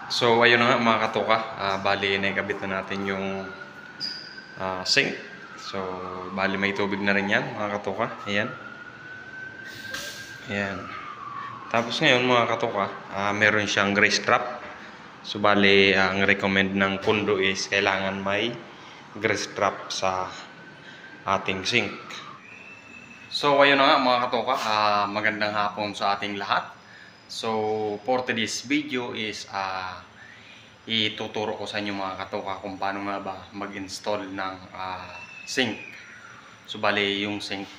So ayun na nga mga katoka, bali naikabit na natin yung sink. So bali may tubig na rin yan mga katoka. Ayan. Ayan. Tapos ngayon mga katoka, meron siyang grease trap. So bali ang recommend ng pundo is kailangan may grease trap sa ating sink. So ayun na nga mga katoka, magandang hapon sa ating lahat. So for today's video is ituturo ko sa inyo mga katoka kung paano nga ba mag-install ng sink. So bali yung sink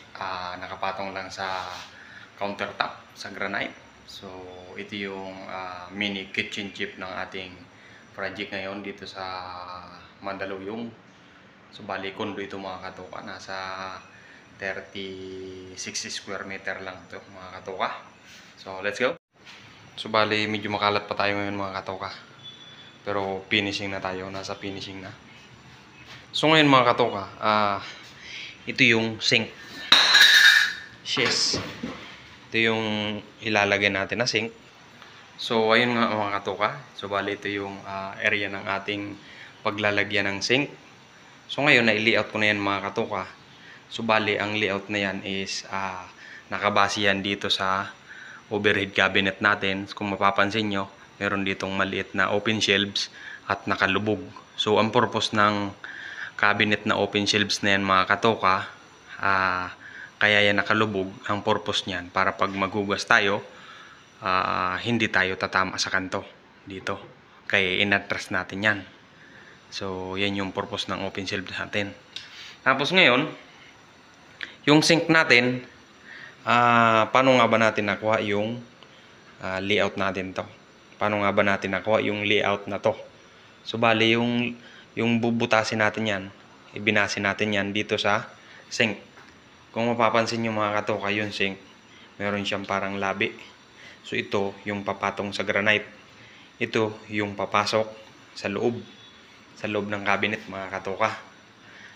nakapatong lang sa countertop sa granite. So ito yung mini kitchen chip ng ating project ngayon dito sa Mandaluyong. So bali kondo ito mga katoka, nasa 36 square meter lang ito mga katoka. So let's go. So bali medyo makalat pa tayo ngayon mga katoka, pero finishing na tayo, nasa finishing na. So ngayon mga katoka, ito yung sink. Yes. Ito yung ilalagay natin na sink. So ayun nga mga katoka, so bali ito yung area ng ating paglalagyan ng sink. So ngayon na-layout ko na yan mga katoka. So bali ang layout na yan is nakabase yan dito sa overhead cabinet natin. Kung mapapansin nyo, meron ditong maliit na open shelves at nakalubog. So ang purpose ng cabinet na open shelves na yan mga katoka, kaya yan nakalubog, ang purpose niyan para pag maghugas tayo, hindi tayo tatama sa kanto dito, kaya inatras natin yan. So yan yung purpose ng open shelves natin. Tapos ngayon yung sink natin, paano nga ba natin nakuha yung layout natin to? Paano nga ba natin nakuha yung layout na to? So bali yung bubutasin natin yan, ibinasin natin yan dito sa sink. Kung mapapansin nyo mga katoka, yung sink meron siyang parang labi. So ito yung papatong sa granite, ito yung papasok sa loob ng cabinet mga katoka.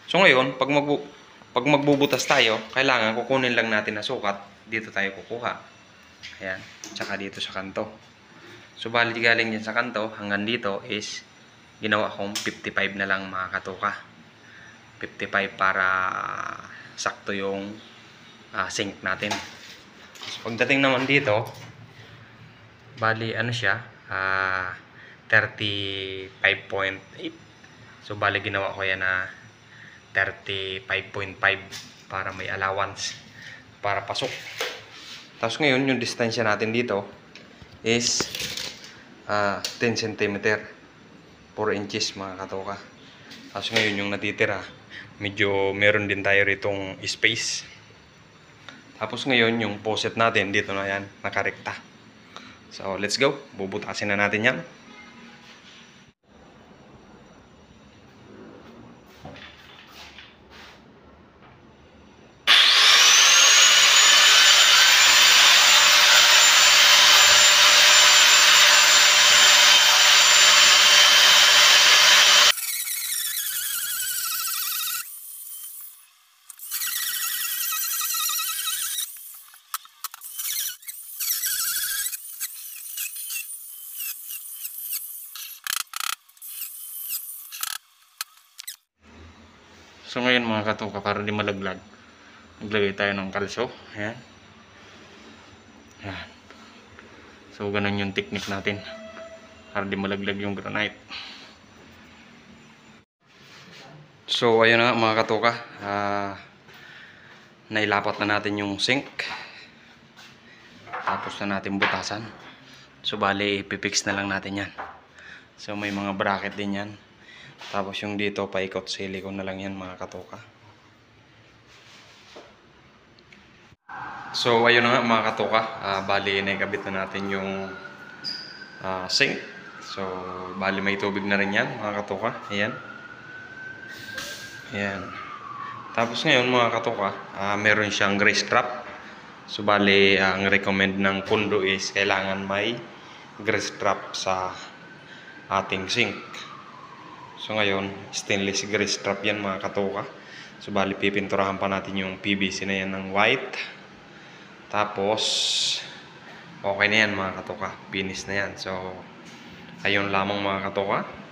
So ngayon pag magbubutas tayo, kailangan kukunin lang natin na sukat. Dito tayo kukuha. Ayan, tsaka dito sa kanto. So bali galing dyan sa kanto hanggang dito is ginawa kong 55 na lang mga katoka. 55 para sakto yung sink natin. So pagdating naman dito, bali ano siya, 35.8. So bali ginawa ko yan na 35.5 para may allowance para pasok. Tapos ngayon yung distansya natin dito is 10 cm, 4 inches mga katoka. Tapos ngayon yung natitira, medyo meron din tayo ritong space. Tapos ngayon yung faucet natin dito na yan, nakarekta. So let's go, bubutasin na natin yan. So ngayon mga katoka, para di malaglag, maglagay tayo ng kalso. Ayan. Ayan. So ganun yung technique natin para di malaglag yung granite. So ayun na nga mga katoka, nailapat na natin yung sink. Tapos na natin butasan. So bali ipipix na lang natin yan. So may mga bracket din yan. Tapos yung dito paikot silicone na lang yan mga katoka. So ayun na nga mga katoka, bali naikabit na natin yung sink. So bali may tubig na rin yan mga katoka. Ayan. Ayan. Tapos ngayon mga katoka, meron siyang grease trap. So bali ang recommend ng pundo is kailangan may grease trap sa ating sink. So ngayon, stainless grease trap yan mga katoka. So bali pipinturahan pa natin yung PVC na yan ng white. Tapos okay na yan mga katoka, finish na yan. So Ayun lamang mga katoka.